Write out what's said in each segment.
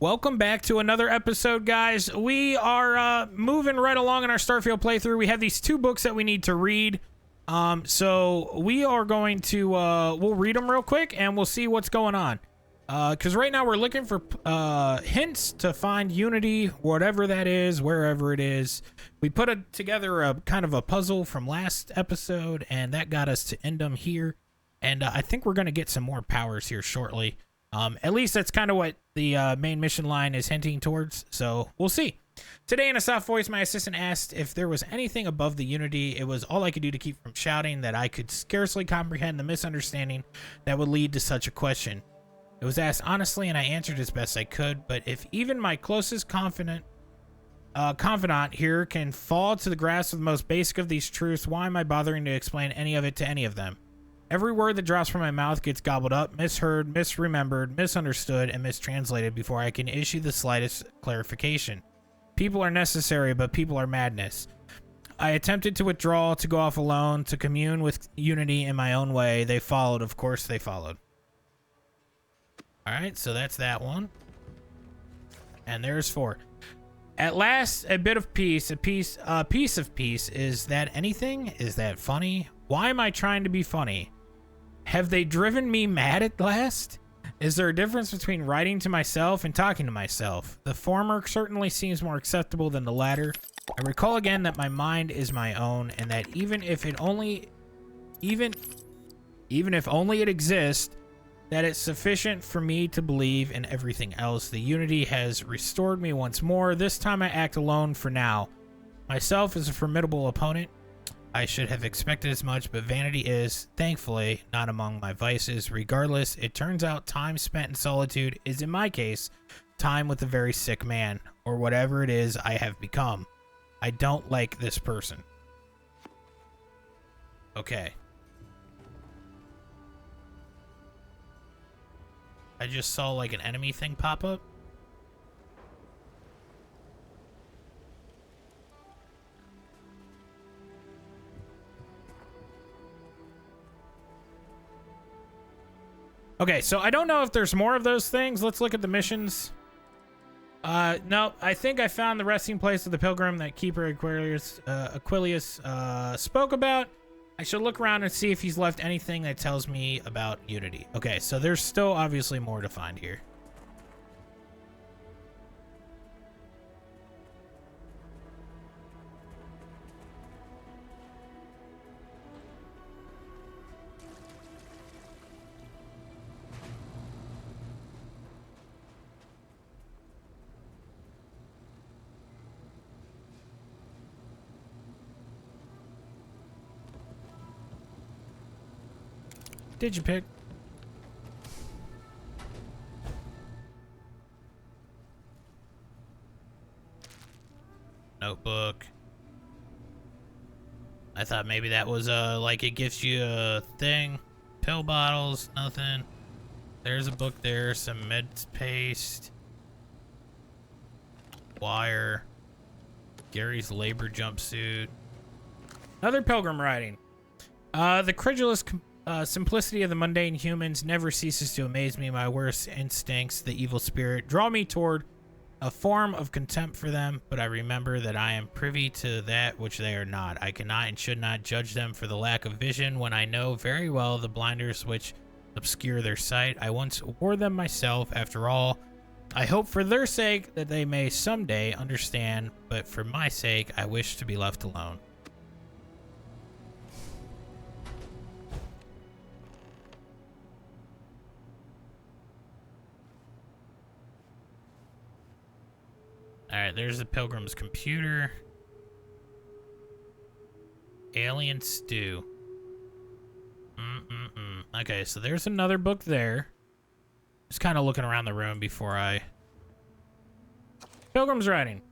Welcome back to another episode, guys. We are moving right along in our Starfield playthrough. We have these two books that we need to read. So we are going to, we'll read them real quick and we'll see what's going on. Because right now we're looking for hints to find Unity, whatever that is, wherever it is. We put together a kind of a puzzle from last episode, and that got us to Endom here. And I think we're going to get some more powers here shortly. At least that's kind of what the main mission line is hinting towards, so we'll see. Today in a soft voice, my assistant asked if there was anything above the Unity. It was all I could do to keep from shouting that I could scarcely comprehend the misunderstanding that would lead to such a question. It was asked honestly, and I answered as best I could, but if even my closest confidant here can fall to the grasp of the most basic of these truths, why am I bothering to explain any of it to any of them? Every word that drops from my mouth gets gobbled up, misheard, misremembered, misunderstood, and mistranslated before I can issue the slightest clarification. People are necessary, but people are madness. I attempted to withdraw, to go off alone, to commune with Unity in my own way. They followed, of course they followed. Alright, so that's that one. And there's 4. At last, a bit of peace, a piece of peace. Is that anything? Is that funny? Why am I trying to be funny? Have they driven me mad at last? Is there a difference between writing to myself and talking to myself? The former certainly seems more acceptable than the latter. I recall again that my mind is my own, and that even if only it exists, that it's sufficient for me to believe in everything else. The Unity has restored me once more. This time I act alone for now. Myself is a formidable opponent. I should have expected as much, but vanity is, thankfully, not among my vices. Regardless, it turns out time spent in solitude is, in my case, time with a very sick man, or whatever it is I have become. I don't like this person. Okay. I just saw like an enemy thing pop up. Okay, so I don't know if there's more of those things. Let's look at the missions. No, I think I found the resting place of the pilgrim that Keeper Aquilius spoke about. I should look around and see if he's left anything that tells me about Unity. Okay, so there's still obviously more to find here. Did you pick? Notebook. I thought maybe that was like it gives you a thing. Pill bottles, nothing. There's a book there, some med paste. Wire. Gary's labor jumpsuit. Another pilgrim writing. The credulous simplicity of the mundane humans never ceases to amaze me. My worst instincts, the evil spirit, draw me toward a form of contempt for them, but I remember that I am privy to that which they are not. I cannot and should not judge them for the lack of vision when I know very well the blinders which obscure their sight. I once wore them myself. After all, I hope for their sake that they may someday understand, but for my sake, I wish to be left alone. Alright, there's the pilgrim's computer. Alien stew. Okay, so there's another book there. Just kind of looking around the room before I... Pilgrim's writing.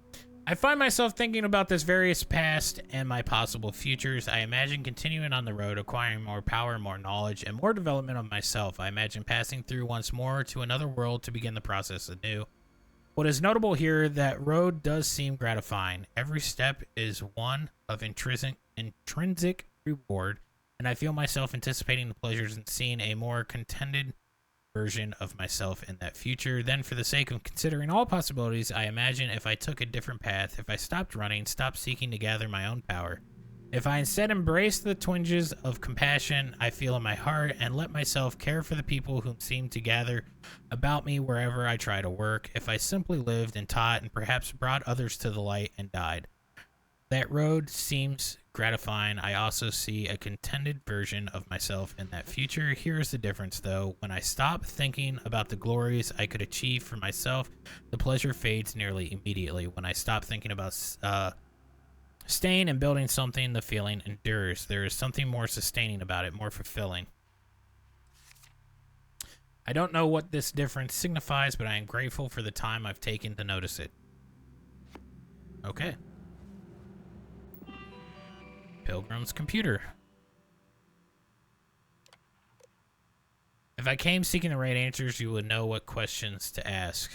I find myself thinking about this various past and my possible futures. I imagine continuing on the road, acquiring more power, more knowledge, and more development of myself. I imagine passing through once more to another world to begin the process anew. What is notable here, that road does seem gratifying. Every step is one of intrinsic reward, and I feel myself anticipating the pleasures and seeing a more contented version of myself in that future. Then, for the sake of considering all possibilities, I imagine if I took a different path, if I stopped running, stopped seeking to gather my own power, if I instead embraced the twinges of compassion I feel in my heart and let myself care for the people who seem to gather about me wherever I try to work, if I simply lived and taught and perhaps brought others to the light and died. That road seems gratifying. I also see a contented version of myself in that future. Here's the difference, though. When I stop thinking about the glories I could achieve for myself, the pleasure fades nearly immediately. When I stop thinking about staying and building something, the feeling endures. There is something more sustaining about it, more fulfilling. I don't know what this difference signifies, but I am grateful for the time I've taken to notice it. Okay. Pilgrim's computer. If I came seeking the right answers, you would know what questions to ask.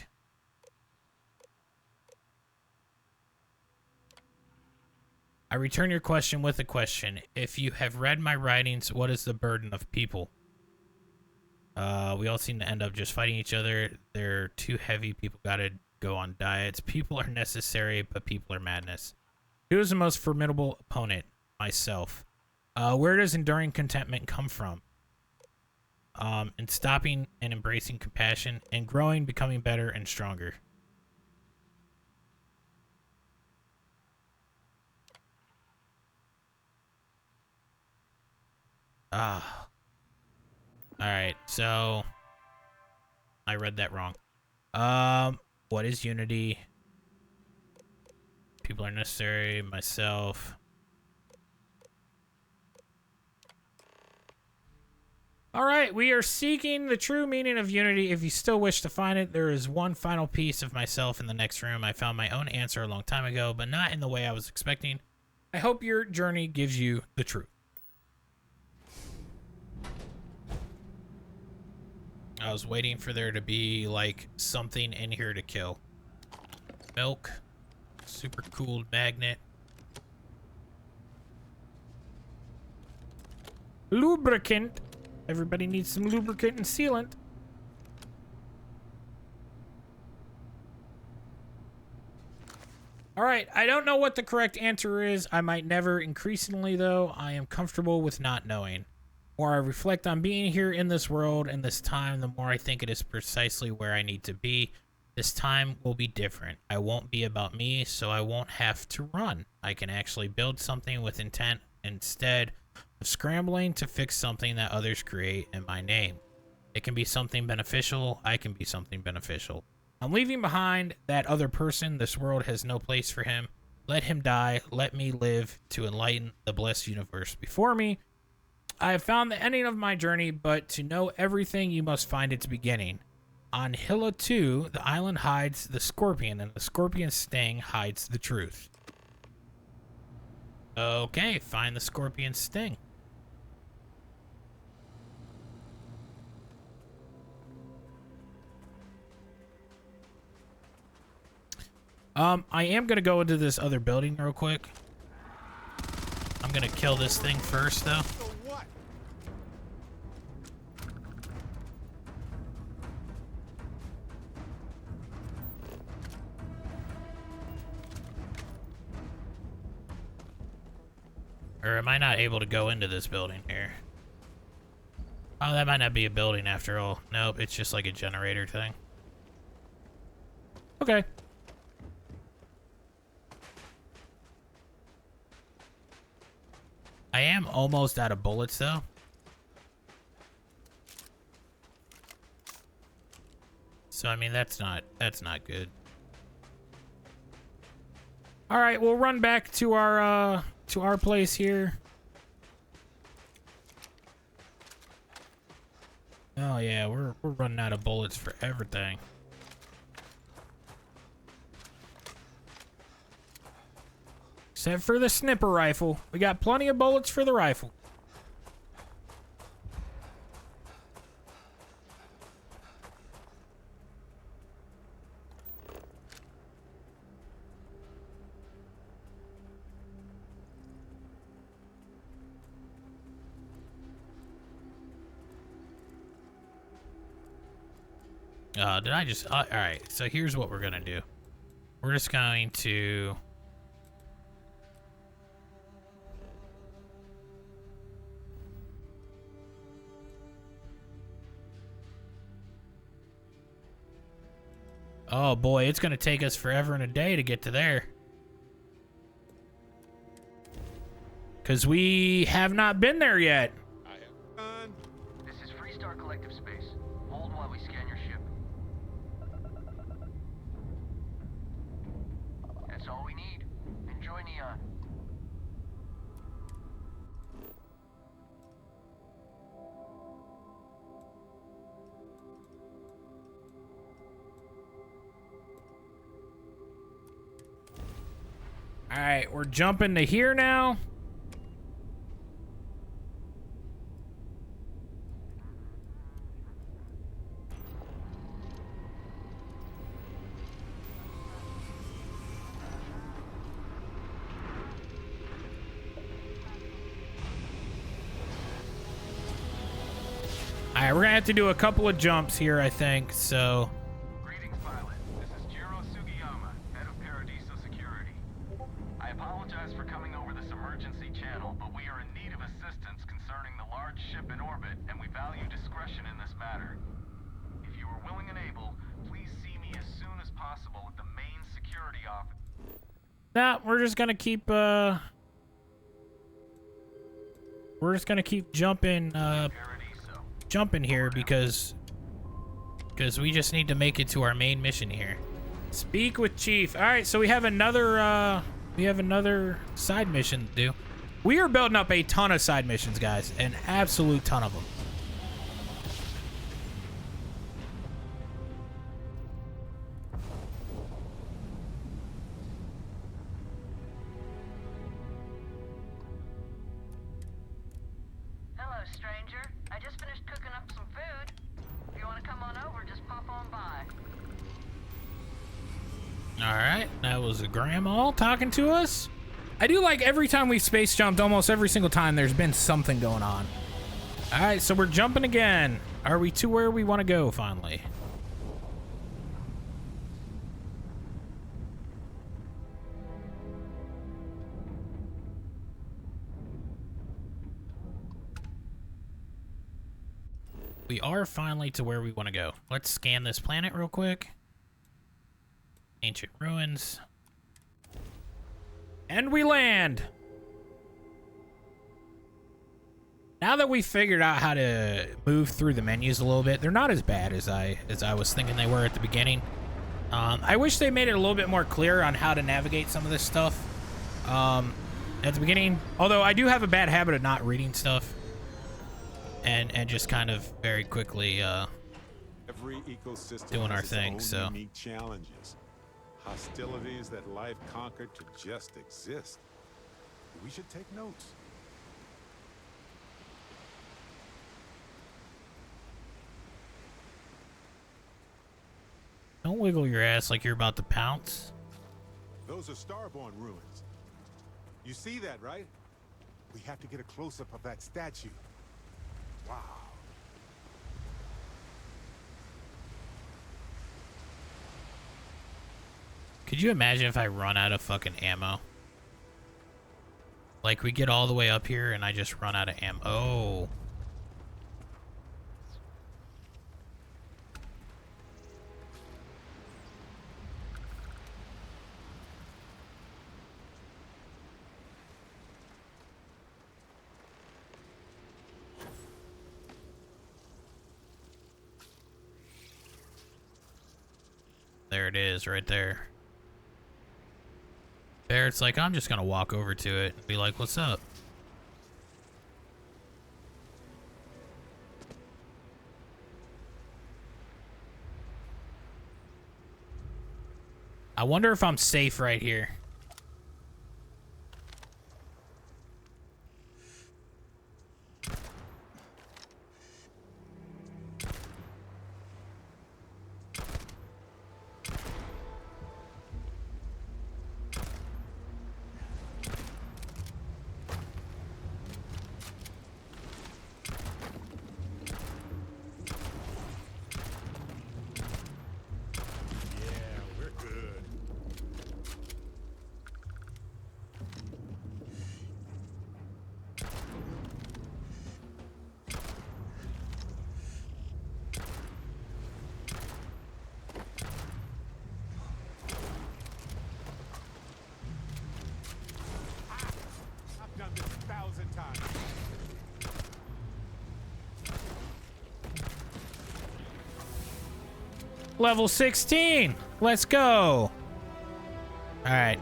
I return your question with a question. If you have read my writings, what is the burden of people? We all seem to end up just fighting each other. They're too heavy. People gotta go on diets. People are necessary, but people are madness. Who is the most formidable opponent? Myself. Where does enduring contentment come from? In stopping and embracing compassion, and growing, becoming better and stronger. Ah. Alright, so I read that wrong. What is unity? People are necessary, myself. Alright, we are seeking the true meaning of unity. If you still wish to find it, there is one final piece of myself in the next room. I found my own answer a long time ago, but not in the way I was expecting. I hope your journey gives you the truth. I was waiting for there to be, like, something in here to kill. Milk. Super cooled magnet. Lubricant. Everybody needs some lubricant and sealant. Alright, I don't know what the correct answer is. I might never. Increasingly, though, I am comfortable with not knowing. The more I reflect on being here in this world and this time, the more I think it is precisely where I need to be. This time will be different. I won't be about me, so I won't have to run. I can actually build something with intent instead of scrambling to fix something that others create in my name. It can be something beneficial. I can be something beneficial. I'm leaving behind that other person. This world has no place for him. Let him die. Let me live to enlighten the blessed universe before me. I have found the ending of my journey, but to know everything, you must find its beginning. On Hilla 2, the island hides the scorpion, and the scorpion's sting hides the truth. Okay, find the scorpion's sting. I am going to go into this other building real quick. I'm going to kill this thing first, though. Or am I not able to go into this building here? Oh, that might not be a building after all. Nope, it's just like a generator thing. Okay. I am almost out of bullets, though. So, I mean, that's not good. All right, we'll run back to our place here. Oh yeah, we're running out of bullets for everything. Except for the sniper rifle. We got plenty of bullets for the rifle. Did I just... all right, so here's what we're gonna do. We're just going to... Oh boy, it's gonna take us forever and a day to get to there. Because we have not been there yet. This is Freestar Collective Space. Hold while we scan your ship. That's all we need. Enjoy Neon. All right, we're jumping to here now. All right, we're gonna have to do a couple of jumps here, I think, so. Greetings, pilot. This is Jiro Sugiyama, head of Paradiso Security. I apologize for coming over this emergency channel, but we are in need of assistance concerning the large ship in orbit, and we value discretion in this matter. If you are willing and able, please see me as soon as possible at the main security office. Nah, we're just gonna keep jumping jumping here because we just need to make it to our main mission here. Speak with Chief. All right, so we have another side mission to do. We are building up a ton of side missions, guys, an absolute ton of them. Hello, stranger. I just finished cooking up some food. If you want to come on over, just pop on by. All right, that was a grandma talking to us. I do like every time we space jumped, almost every single time there's been something going on. All right, so we're jumping again. Are we to where we want to go finally? We are finally to where we want to go. Let's scan this planet real quick. Ancient ruins. And we land. Now that we figured out how to move through the menus a little bit, they're not as bad as I was thinking they were at the beginning. I wish they made it a little bit more clear on how to navigate some of this stuff at the beginning. Although I do have a bad habit of not reading stuff and just kind of very quickly Every ecosystem doing our has its thing, own so. unique challenges, hostilities that life conquered to just exist. We should take notes. Don't wiggle your ass like you're about to pounce. Those are Starborn ruins. You see that, right? We have to get a close-up of that statue. Wow. Could you imagine if I run out of fucking ammo? Like, we get all the way up here and I just run out of ammo. Oh. There it is, right there. Barrett's like, I'm just gonna walk over to it and be like, what's up? I wonder if I'm safe right here. Level 16. Let's go. All right.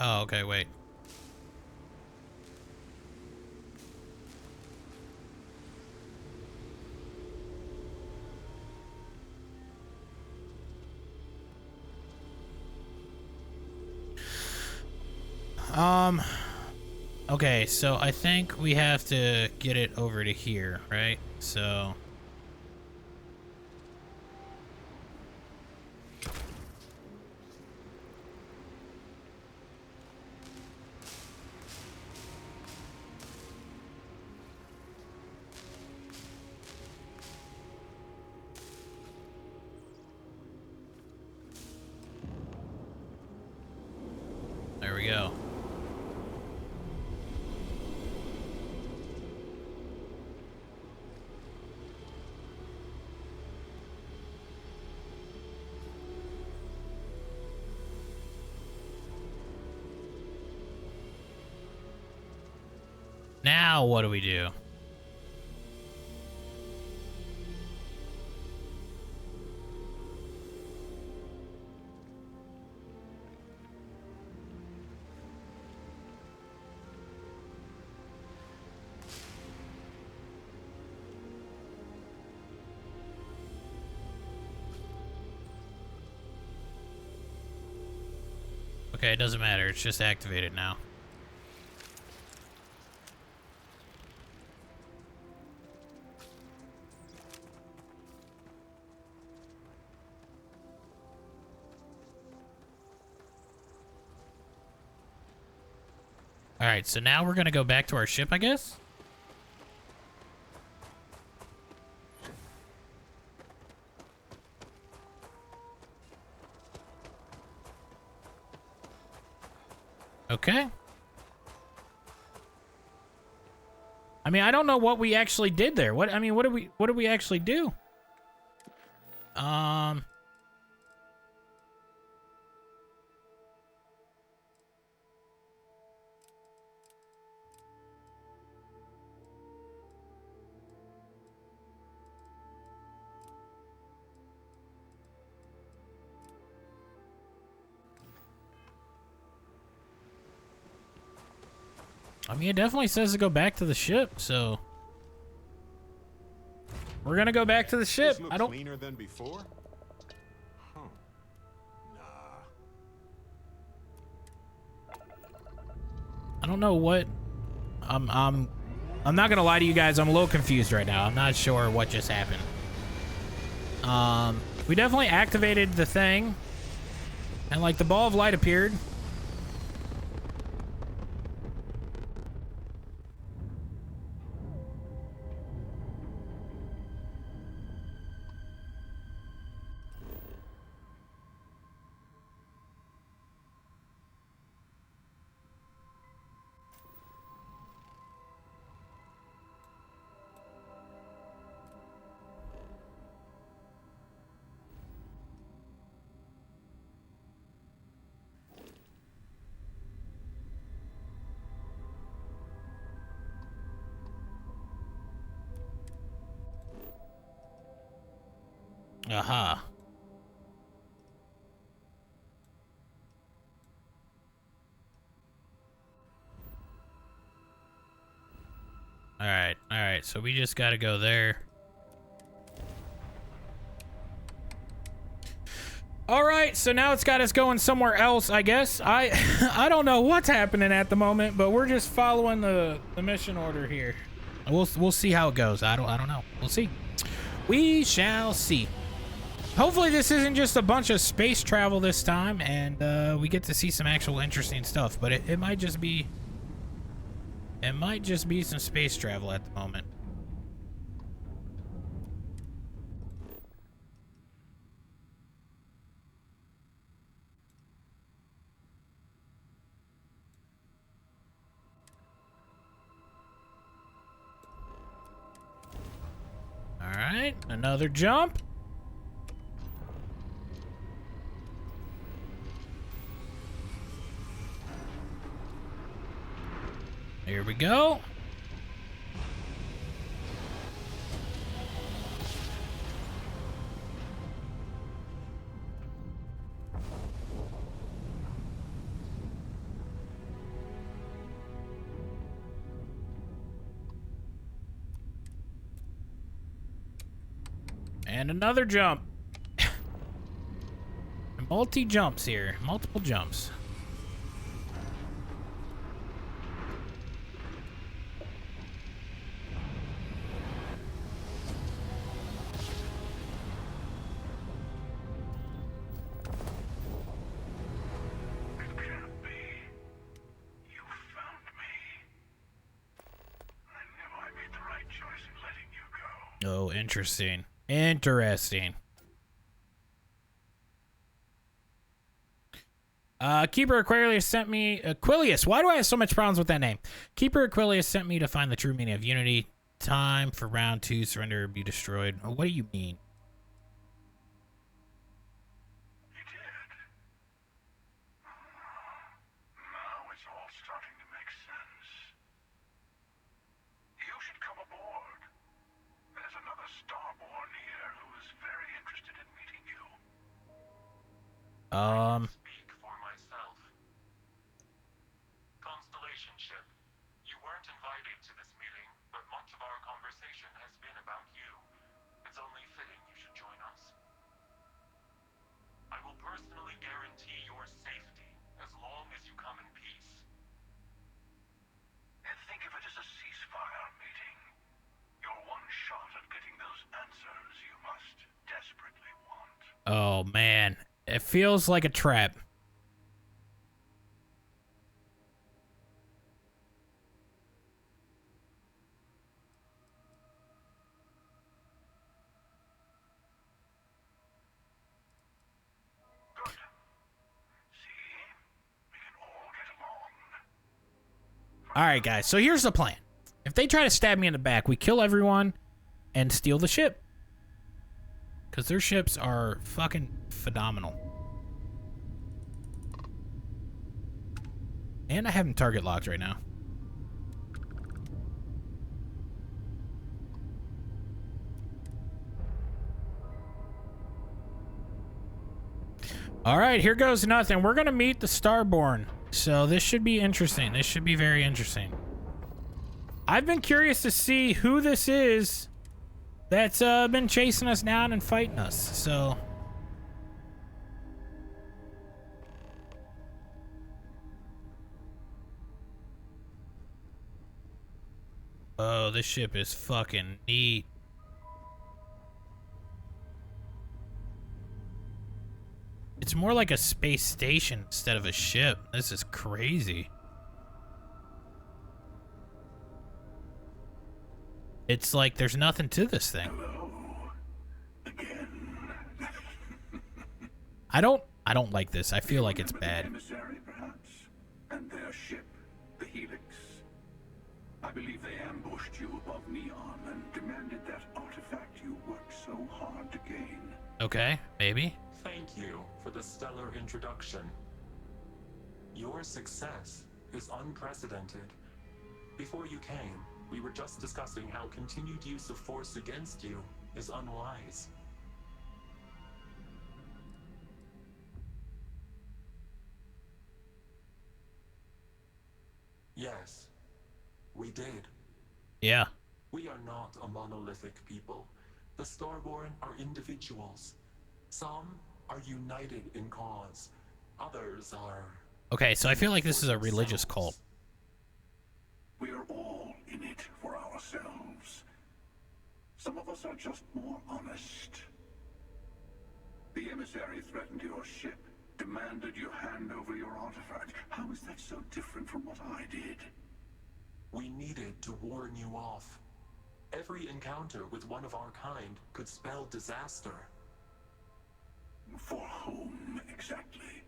Oh, okay, wait. Okay, so I think we have to get it over to here, right? So... there we go. Now what do we do? Okay, it doesn't matter. It's just activated now. All right, so now we're gonna go back to our ship, I guess? Okay. I mean, I don't know what we actually did there. What did we actually do? I mean, it definitely says to go back to the ship, so we're gonna go back to the ship. This looks I don't. cleaner than before. Huh. Nah. I don't know what. I'm not gonna lie to you guys. I'm a little confused right now. I'm not sure what just happened. We definitely activated the thing, and like the ball of light appeared. Aha. All right, so we just gotta go there. All right, so now it's got us going somewhere else, I guess. I don't know what's happening at the moment, but we're just following the mission order here. We'll see how it goes. I don't know. We'll see. We shall see. Hopefully this isn't just a bunch of space travel this time, and we get to see some actual interesting stuff, but it might just be It might just be some space travel at the moment. All right, another jump. Here we go. And another jump. Multi-jumps here. Multiple jumps. Oh, interesting. Interesting. Keeper Aquarius sent me... Aquilius. Why do I have so much problems with that name? Keeper Aquilius sent me to find the true meaning of unity. Time for round 2. Surrender or be destroyed. Oh, what do you mean? You did. Now it's all starting to make sense. You should come aboard. There's another Starborn here who is very interested in meeting you. Speak for myself. Constellation ship, you weren't invited to this meeting, but much of our conversation has been about you. It's only fitting you should join us. I will personally guarantee your safety as long as you come in peace. And think of it as a ceasefire meeting. Your one shot at getting those answers you must desperately want. Oh, man. It feels like a trap. Good. See? We can all get along. All right, guys. So here's the plan. If they try to stab me in the back, we kill everyone and steal the ship. Because their ships are fucking phenomenal. And I have them target locked right now. All right, here goes nothing. We're going to meet the Starborn. So this should be interesting. This should be very interesting. I've been curious to see who this is that's been chasing us down and fighting us. So... oh, this ship is fucking neat. It's more like a space station instead of a ship. This is crazy. It's like there's nothing to this thing. Hello. Again. I don't like this. I feel like it's bad. Emissary, perhaps, and their ship, the Helix. I believe they ambushed you above Neon and demanded that artifact you worked so hard to gain. Okay, maybe. Thank you for the stellar introduction. Your success is unprecedented. Before you came, we were just discussing how continued use of force against you is unwise. Yes, we did. Yeah. We are not a monolithic people. The Starborn are individuals. Some are united in cause. Others are... Okay, so I feel like this is a religious cult. We are all in it for ourselves. Some of us are just more honest. The emissary threatened your ship, demanded you hand over your artifact. How is that so different from what I did? We needed to warn you off. Every encounter with one of our kind could spell disaster. For whom, exactly?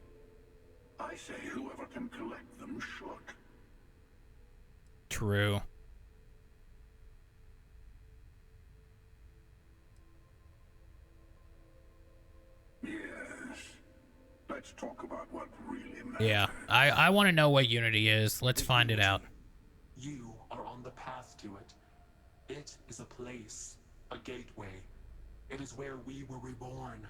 I say whoever can collect them should. True. Yes. Let's talk about what really matters. Yeah, I want to know what Unity is. Let's find it out. You are on the path to it. It is a place, a gateway. It is where we were reborn.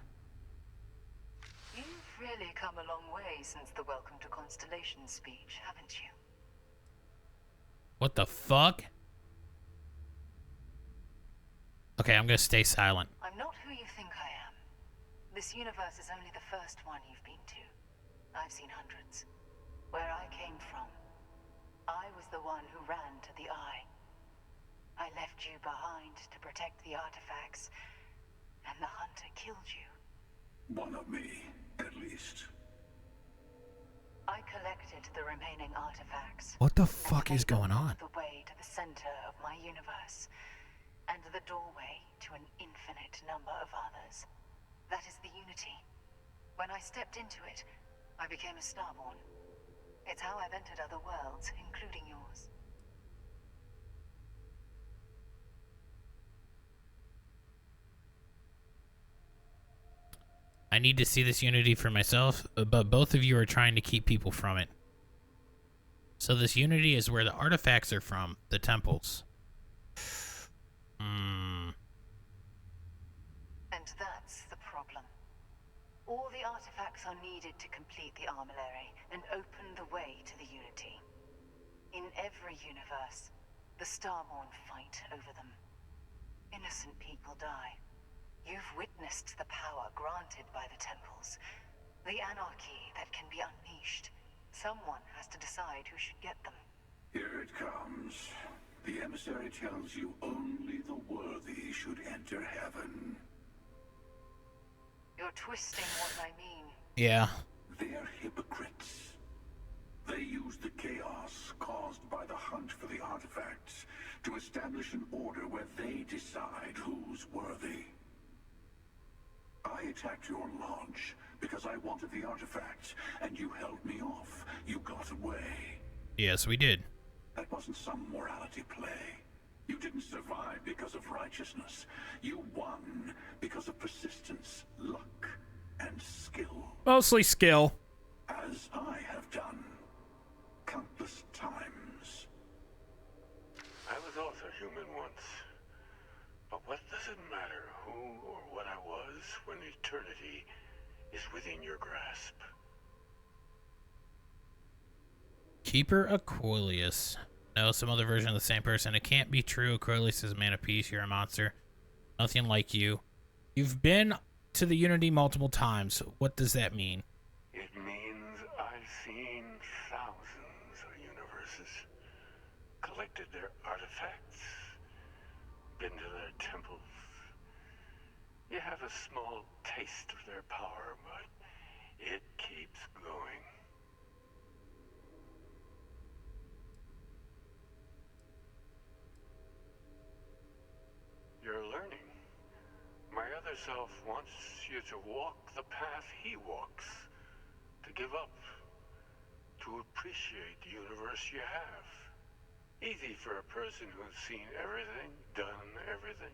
You've really come a long way since the Welcome to Constellation speech, haven't you? What the fuck? Okay, I'm gonna stay silent. I'm not who you think I am. This universe is only the first one you've been to. I've seen hundreds. Where I came from, I was the one who ran to the Eye. I left you behind to protect the artifacts, and the Hunter killed you. One of me, at least. I collected the remaining artifacts. What the fuck is going on? The way to the center of my universe, and the doorway to an infinite number of others. That is the Unity. When I stepped into it, I became a Starborn. It's how I've entered other worlds, including yours. I need to see this Unity for myself, but both of you are trying to keep people from it. So this Unity is where the artifacts are from, the temples. And that's the problem. All the artifacts are needed to complete the armillary and open the way to the Unity. In every universe, the Starborn fight over them. Innocent people die. You've witnessed the power granted by the temples. The anarchy that can be unleashed. Someone has to decide who should get them. Here it comes. The emissary tells you only the worthy should enter heaven. You're twisting what I mean. Yeah. They're hypocrites. They use the chaos caused by the hunt for the artifacts to establish an order where they decide who's worthy. I attacked your launch because I wanted the artifacts, and you held me off. You got away. Yes, we did. That wasn't some morality play. You didn't survive because of righteousness. You won because of persistence, luck, and skill. Mostly skill. As I have done countless times. I was also human once. But what does it matter who or what I was when eternity is within your grasp? Keeper Aquilius. No, some other version of the same person. It can't be true. Aquilius is a man of peace. You're a monster. Nothing like you. You've been to the Unity multiple times. What does that mean? It means I've seen thousands of universes, collected their artifacts, been to their temples. You have a small taste of their power, but it keeps going. You're learning. My other self wants you to walk the path he walks, to give up, to appreciate the universe you have. Easy for a person who's seen everything, done everything.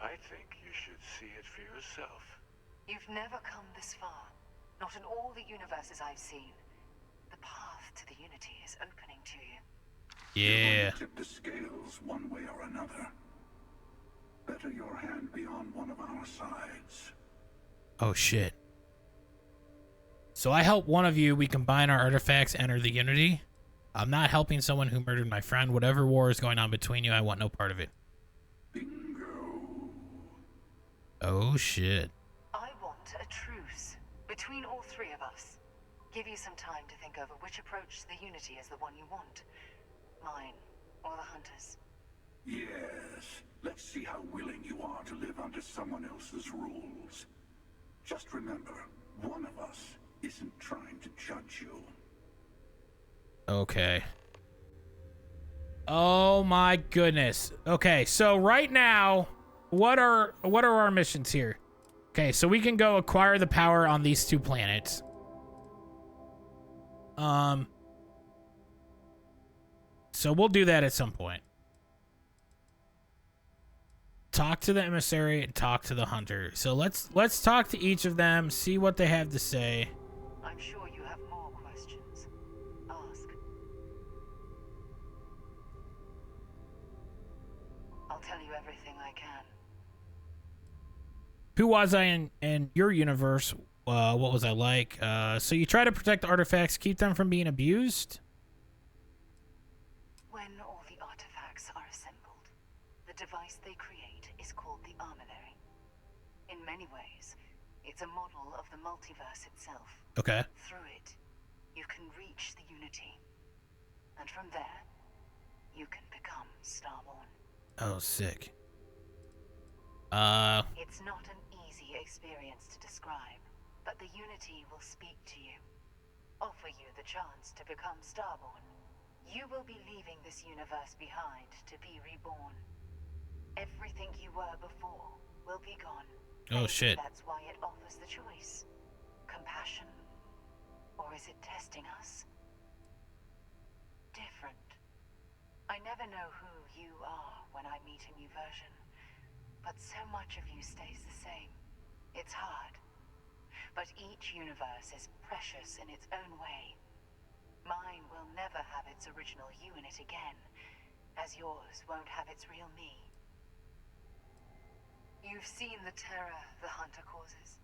I think you should see it for yourself. You've never come this far. Not in all the universes I've seen. The path to the Unity is opening to you. Yeah. Tip the scales one way or another. Better your hand be on one of our sides. Oh, shit. So I help one of you. We combine our artifacts, enter the Unity. I'm not helping someone who murdered my friend. Whatever war is going on between you, I want no part of it. Bingo. Oh, shit. I want a truce between all three of us. Give you some time to think over which approach to the Unity is the one you want. Mine or the Hunter's. Yes. Let's see how willing you are to live under someone else's rules. Just remember, one of us isn't trying to judge you. Okay. Oh my goodness. Okay, so right now, what are our missions here? Okay, so we can go acquire the power on these 2 planets. So we'll do that at some point. Talk to the emissary and talk to the hunter. So let's talk to each of them, see what they have to say. I'm sure you have more questions. Ask. I'll tell you everything I can. Who was I in your universe? What was I like? So you try to protect artifacts, keep them from being abused? When all the artifacts are assembled, the device they create is called the armillary. In many ways, it's a model of the multiverse itself. Okay. Through it, you can reach the Unity. And from there, you can become Starborn. Oh, sick. It's not an easy experience to describe, but the Unity will speak to you. Offer you the chance to become Starborn. You will be leaving this universe behind to be reborn. Everything you were before will be gone. Oh, shit. That's why it offers the choice. Compassion. Or is it testing us? Different. I never know who you are when I meet a new version. But so much of you stays the same. It's hard. But each universe is precious in its own way. Mine will never have its original you in it again, as yours won't have its real me. You've seen the terror the Hunter causes.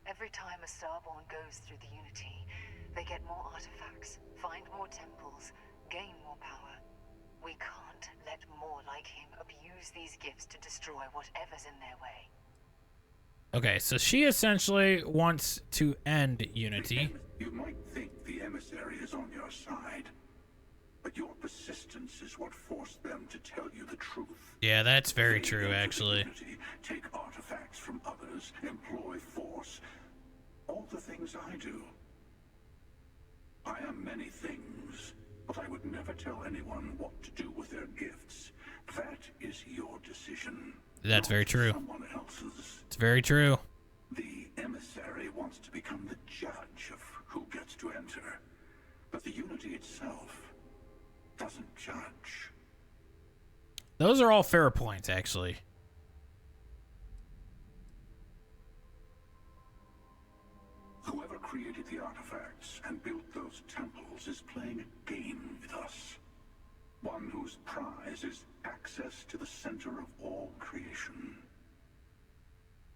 Every time a Starborn goes through the Unity, they get more artifacts, find more temples, gain more power. We can't let more like him abuse these gifts to destroy whatever's in their way. Okay, so she essentially wants to end Unity. You might think the emissary is on your side, but your persistence is what forced them to tell you the truth. Yeah, that's very They true, enter the actually. Unity, take artifacts from others, employ force. All the things I do. I am many things, but I would never tell anyone what to do with their gifts. That is your decision. That's very true. Someone else's. It's very true. The emissary wants to become the judge of who gets to enter, but the Unity itself doesn't judge. Those are all fair points, actually. Whoever created the artifacts and built those temples is playing a game with us. One whose prize is access to the center of all creation.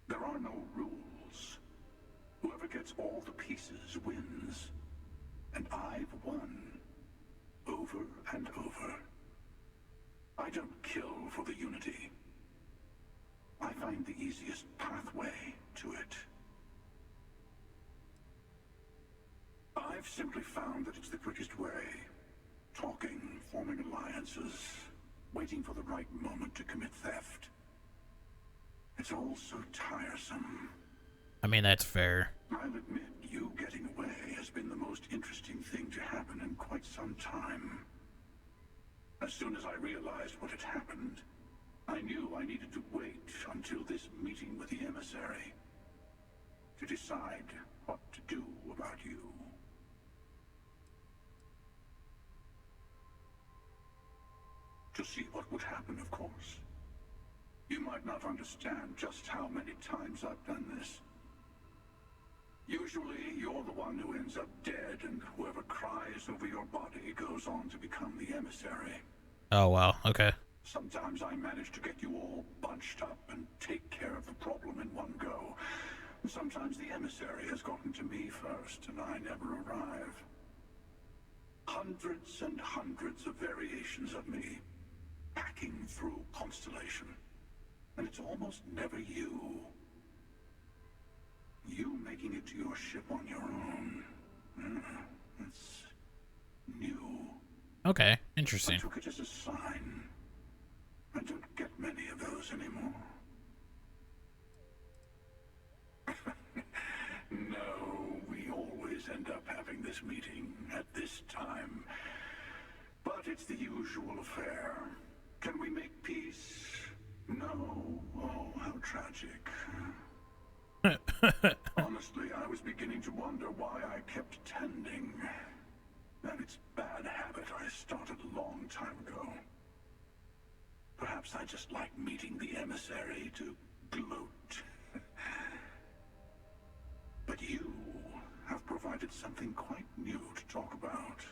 There are no rules. Whoever gets all the pieces wins. And I've won. Over and over. I don't kill for the Unity. I find the easiest pathway to it. I've simply found that it's the quickest way. Talking, forming alliances, waiting for the right moment to commit theft. It's all so tiresome. I mean, that's fair. I'll admit, you getting away has been the most interesting thing to happen in quite some time. As soon as I realized what had happened, I knew I needed to wait until this meeting with the emissary to decide what to do about you. To see what would happen, of course. You might not understand just how many times I've done this. Usually, you're the one who ends up dead, and whoever cries over your body goes on to become the emissary. Oh, wow. Okay. Sometimes I manage to get you all bunched up and take care of the problem in one go. Sometimes the emissary has gotten to me first, and I never arrive. Hundreds and hundreds of variations of me, hacking through Constellation. And it's almost never you. You making it to your ship on your own. It's new. Okay, I interesting. took it as a sign. I don't get many of those anymore. No, we always end up having this meeting at this time. But it's the usual affair. Can we make peace? No. Oh, how tragic. Honestly, I was beginning to wonder why I kept tending. And it's bad habit I started a long time ago. Perhaps I just like meeting the emissary to gloat. But you have provided something quite new to talk about.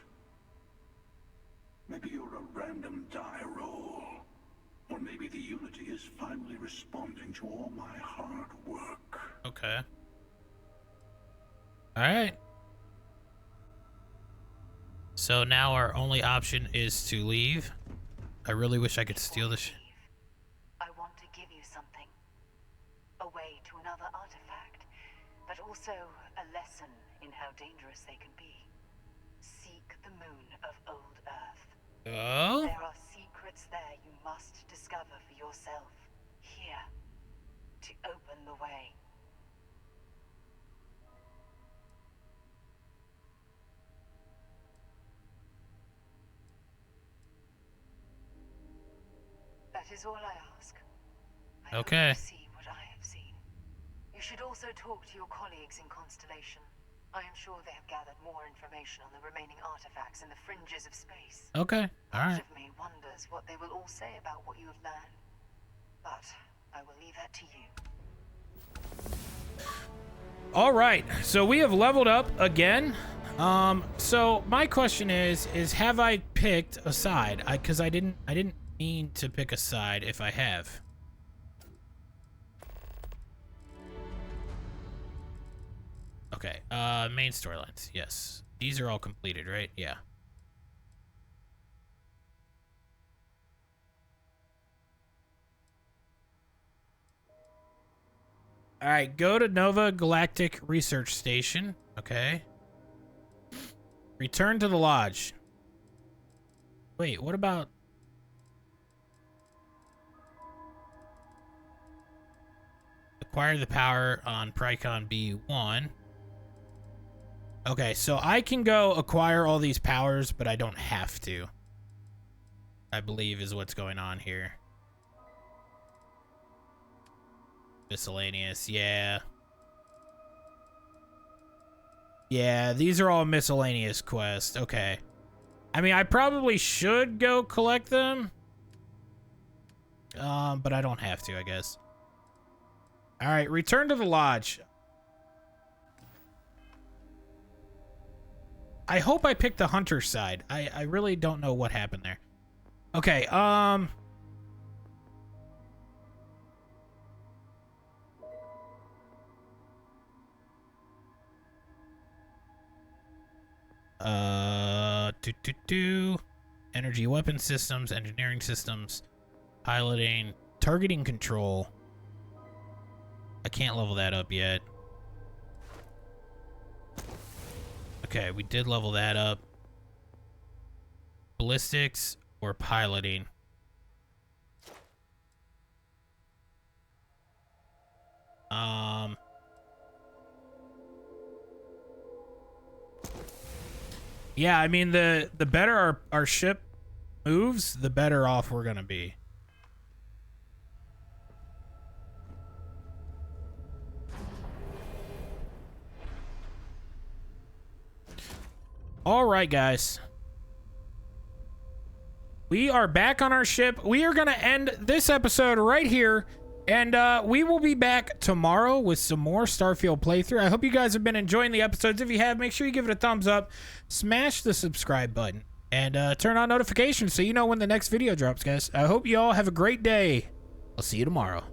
Maybe you're a random die roll. Or maybe the Unity is finally responding to all my hard work. Okay. Alright. So now our only option is to leave. I really wish I could steal this shit. I want to give you something. A way to another artifact, but also a lesson in how dangerous they can be. Seek the moon of old Earth. Oh? There are secrets there you must discover for yourself. Here. To open the way. That is all I ask. I hope Okay. you see what I have seen. You should also talk to your colleagues in Constellation. I am sure they have gathered more information on the remaining artifacts in the fringes of space. Okay. Part Alright. of me wonders what they will all say about what you have learned. But I will leave that to you. Alright. So we have leveled up again. So my question is have I picked a side? Cause I didn't mean to pick a side if I have. Okay, main storylines, yes. These are all completed, right? Yeah. Alright, go to Nova Galactic Research Station. Okay. Return to the lodge. Wait, what about... Acquire the power on Prycon B1. Okay, so I can go acquire all these powers, but I don't have to. I believe is what's going on here. Miscellaneous, yeah. Yeah, these are all miscellaneous quests. Okay. I mean, I probably should go collect them. But I don't have to, I guess. Alright, return to the lodge. I hope I picked the hunter side. I really don't know what happened there. Okay, energy weapon systems, engineering systems, piloting, targeting control. I can't level that up yet. Okay, we did level that up. Ballistics or piloting. Yeah, I mean the better our ship moves, the better off we're gonna be. All right, guys. We are back on our ship. We are going to end this episode right here. And we will be back tomorrow with some more Starfield playthrough. I hope you guys have been enjoying the episodes. If you have, make sure you give it a thumbs up. Smash the subscribe button. And turn on notifications so you know when the next video drops, guys. I hope you all have a great day. I'll see you tomorrow.